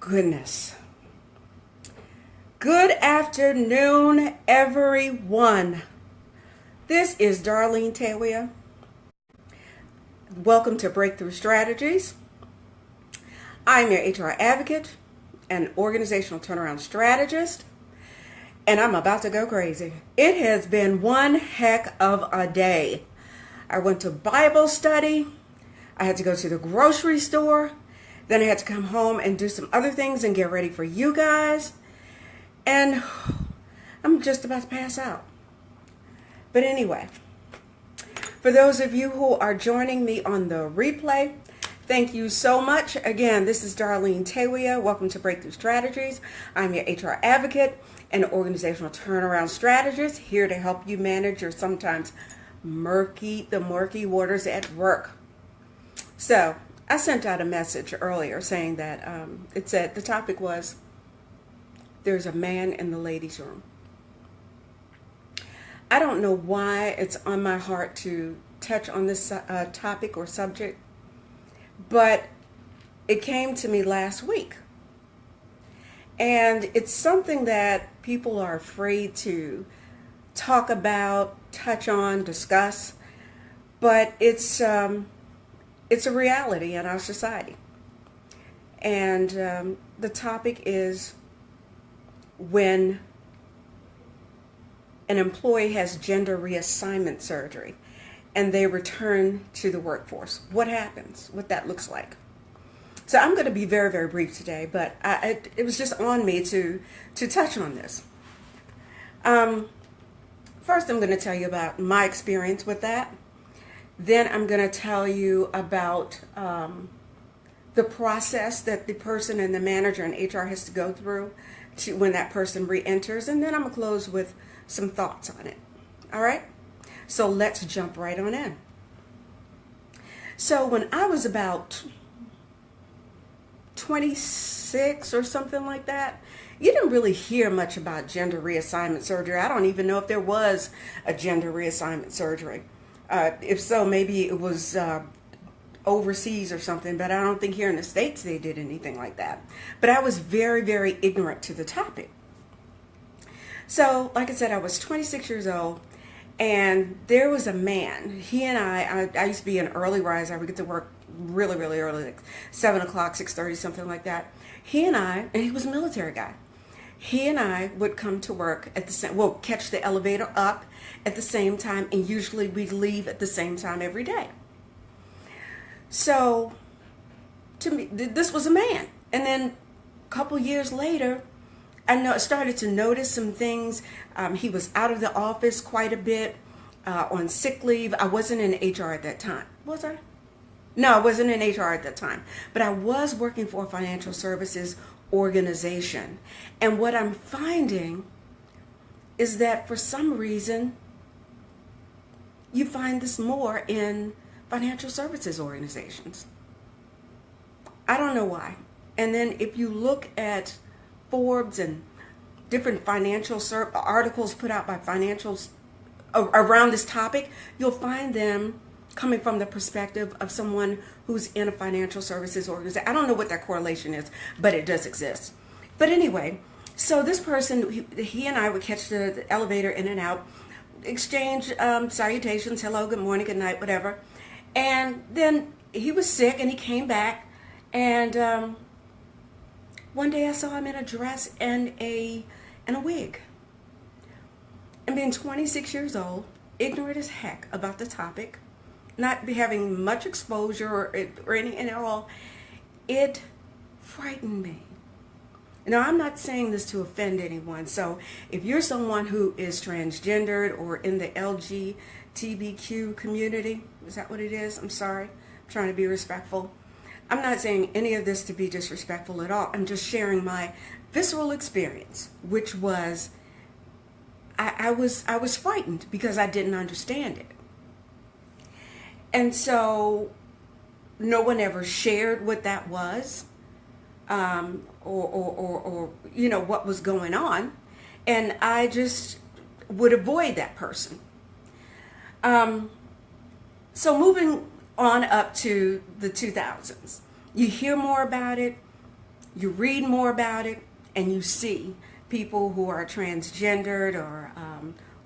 goodness. Good afternoon, everyone. This is Darlene Tawia. Welcome to Breakthrough Strategies. I'm your HR advocate and organizational turnaround strategist, and I'm about to go crazy. It has been one heck of a day. I went to Bible study. I had to go to the grocery store. Then I had to come home and do some other things and get ready for you guys. And I'm just about to pass out. But anyway, for those of you who are joining me on the replay, thank you so much. Again, this is Darlene Tawia. Welcome to Breakthrough Strategies. I'm your HR advocate and organizational turnaround strategist, here to help you manage your sometimes murky waters at work. So I sent out a message earlier saying that it said the topic was, there's a man in the ladies' room. I don't know why it's on my heart to touch on this topic or subject, but it came to me last week. And it's something that people are afraid to talk about, touch on, discuss, but it's a reality in our society. And the topic is when an employee has gender reassignment surgery and they return to the workforce. What happens? What that looks like. So I'm going to be very, very brief today, but it was just on me to touch on this. First, I'm going to tell you about my experience with that. Then I'm going to tell you about the process that the person and the manager and HR has to go through when that person re-enters. And then I'm going to close with some thoughts on it. All right? So let's jump right on in. So when I was about 26 or something like that, you didn't really hear much about gender reassignment surgery. I don't even know if there was a gender reassignment surgery. If so, maybe it was overseas or something, but I don't think here in the States they did anything like that. But I was very, very ignorant to the topic. So, like I said, I was 26 years old, and there was a man. He and I used to be an early riser. I would get to work really, really early, like 7 o'clock, 6:30, something like that. And he was a military guy. He and I would come to work at the same, catch the elevator up at the same time, and usually we'd leave at the same time every day. So, to me, this was a man. And then a couple years later, I started to notice some things. He was out of the office quite a bit, on sick leave. I wasn't in HR at that time. Was I? No, I wasn't in HR at that time. But I was working for a financial services organization. And what I'm finding is that for some reason, you find this more in financial services organizations. I don't know why. And then if you look at Forbes and different financial articles put out by financials around this topic, you'll find them coming from the perspective of someone who's in a financial services organization. I don't know what that correlation is, but it does exist. But anyway, so this person, he and I would catch the elevator in and out, exchange salutations, hello, good morning, good night, whatever. And then he was sick and he came back, and one day I saw him in a dress and a wig. And being 26 years old, ignorant as heck about the topic, not having much exposure or anything at all, it frightened me. Now, I'm not saying this to offend anyone. So if you're someone who is transgendered or in the LGBTQ community, is that what it is? I'm sorry. I'm trying to be respectful. I'm not saying any of this to be disrespectful at all. I'm just sharing my visceral experience, which was I was frightened because I didn't understand it. And so no one ever shared what that was, or you know, what was going on. And I just would avoid that person. So moving on up to the 2000s, you hear more about it. You read more about it, and you see people who are transgendered or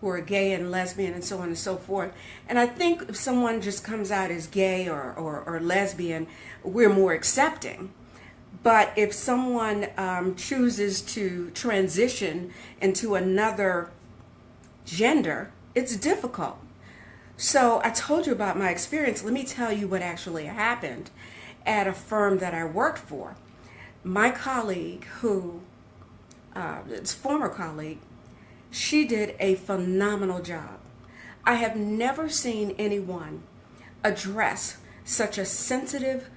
who are gay and lesbian and so on and so forth. And I think if someone just comes out as gay or lesbian, we're more accepting. But if someone chooses to transition into another gender, it's difficult. So I told you about my experience. Let me tell you what actually happened at a firm that I worked for. My colleague, who, it's former colleague, she did a phenomenal job. I have never seen anyone address such a sensitive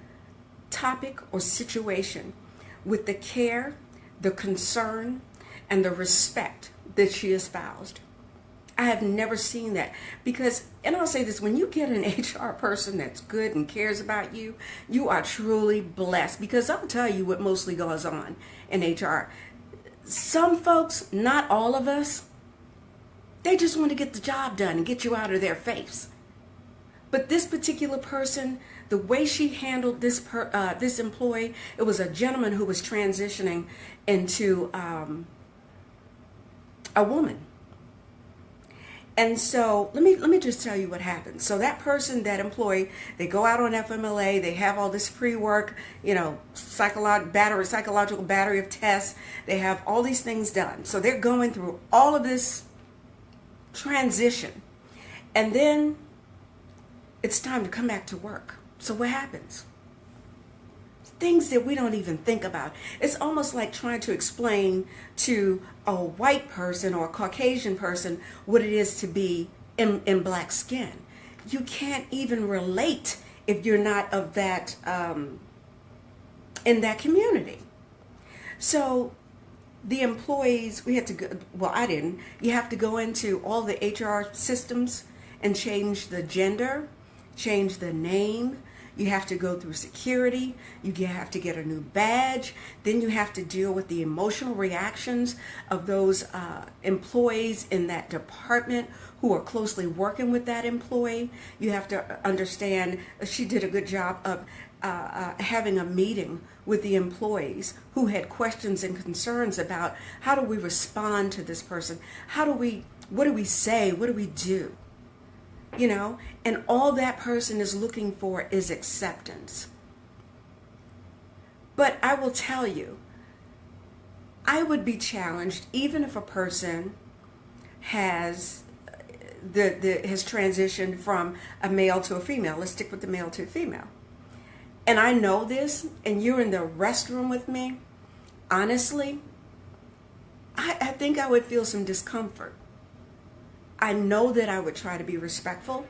topic or situation with the care, the concern, and the respect that she espoused. I have never seen that because, and I'll say this, when you get an HR person that's good and cares about you, you are truly blessed, because I'll tell you what mostly goes on in HR. Some folks, not all of us, they just want to get the job done and get you out of their face. But this particular person, the way she handled this employee, it was a gentleman who was transitioning into a woman. And so let me just tell you what happened. So that person, that employee, they go out on FMLA, they have all this pre-work, psychological battery of tests. They have all these things done. So they're going through all of this transition. And then it's time to come back to work. So what happens? Things that we don't even think about. It's almost like trying to explain to a white person or a Caucasian person what it is to be in black skin. You can't even relate if you're not of that, in that community. So the employees, we had to go, well, I didn't. You have to go into all the HR systems and change the gender, change the name. You have to go through security. You have to get a new badge. Then you have to deal with the emotional reactions of those employees in that department who are closely working with that employee. You have to understand, she did a good job of having a meeting with the employees who had questions and concerns about how do we respond to this person? What do we say? What do we do? And all that person is looking for is acceptance. But I will tell you, I would be challenged even if a person has transitioned from a male to a female. Let's stick with the male to a female. And I know this, and you're in the restroom with me. Honestly, I think I would feel some discomfort. I know that I would try to be respectful,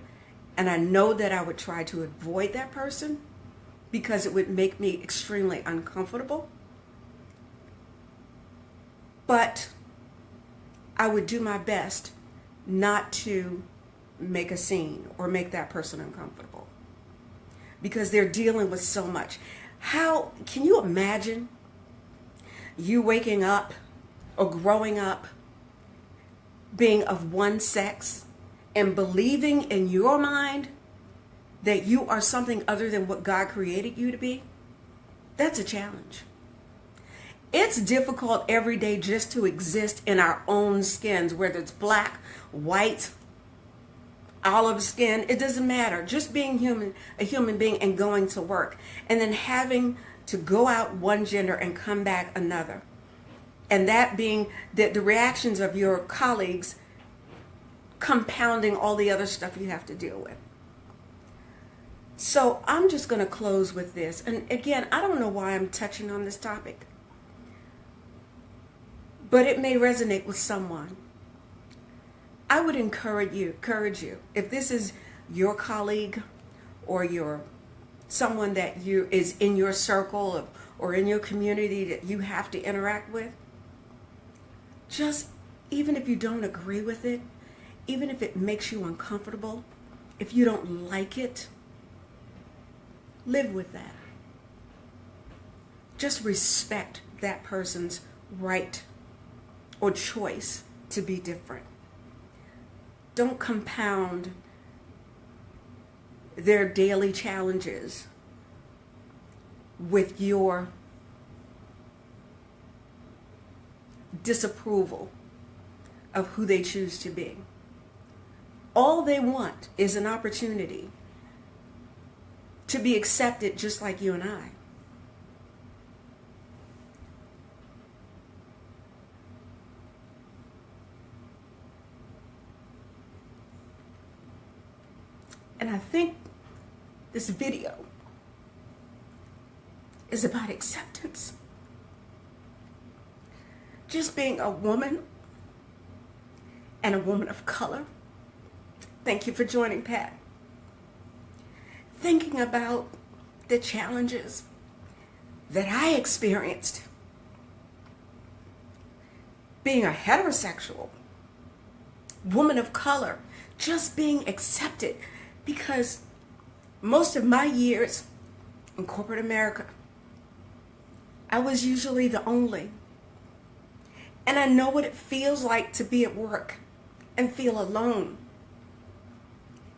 and I know that I would try to avoid that person because it would make me extremely uncomfortable. But I would do my best not to make a scene or make that person uncomfortable because they're dealing with so much. How can you imagine you waking up or growing up being of one sex and believing in your mind that you are something other than what God created you to be? That's a challenge. It's difficult every day just to exist in our own skins, whether it's black, white, olive skin, it doesn't matter. Just being human, a human being, and going to work, and then having to go out one gender and come back another. And that being the reactions of your colleagues compounding all the other stuff you have to deal with. So I'm just going to close with this. And again, I don't know why I'm touching on this topic, but it may resonate with someone. I would encourage you, if this is your colleague or someone that is in your circle or in your community that you have to interact with, just, even if you don't agree with it, even if it makes you uncomfortable, if you don't like it, live with that. Just respect that person's right or choice to be different. Don't compound their daily challenges with your disapproval of who they choose to be. All they want is an opportunity to be accepted just like you and I. And I think this video is about acceptance. Just being a woman and a woman of color. Thank you for joining, Pat. Thinking about the challenges that I experienced being a heterosexual woman of color, just being accepted, because most of my years in corporate America, I was usually the only. And I know what it feels like to be at work and feel alone.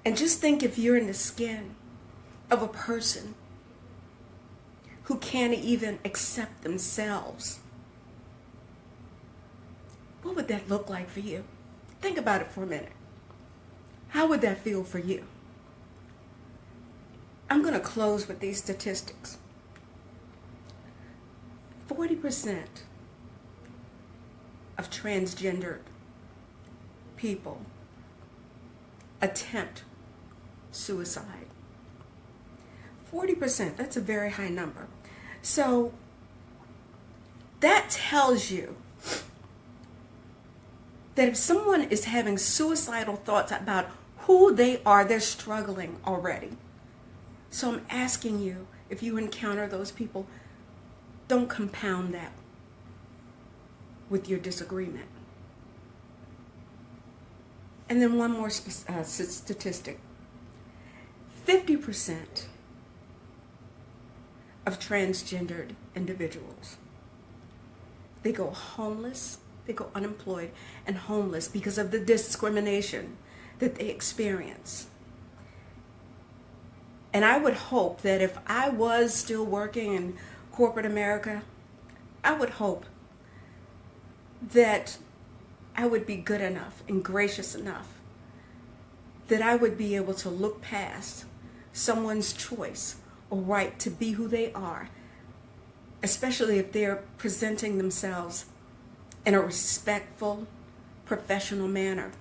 And just think, if you're in the skin of a person who can't even accept themselves, what would that look like for you? Think about it for a minute. How would that feel for you? I'm going to close with these statistics. 40% of transgendered people attempt suicide. 40%, that's a very high number. So that tells you that if someone is having suicidal thoughts about who they are, they're struggling already. So I'm asking you, if you encounter those people, don't compound that with your disagreement. And then one more statistic. 50% of transgendered individuals, they go homeless, they go unemployed and homeless because of the discrimination that they experience. And I would hope that if I was still working in corporate America, I would hope that I would be good enough and gracious enough that I would be able to look past someone's choice or right to be who they are, especially if they're presenting themselves in a respectful, professional manner.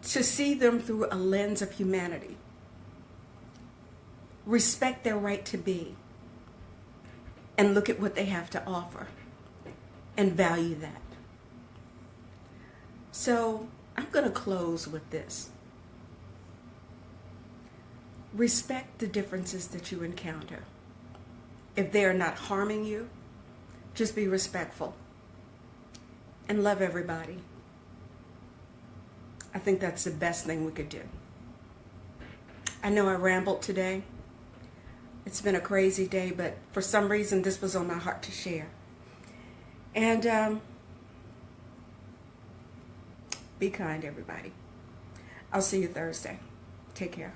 To see them through a lens of humanity. Respect their right to be. And look at what they have to offer. And value that. So I'm going to close with this. Respect the differences that you encounter. If they are not harming you, just be respectful. And love everybody. I think that's the best thing we could do. I know I rambled today. It's been a crazy day, but for some reason this was on my heart to share. And be kind, everybody. I'll see you Thursday. Take care.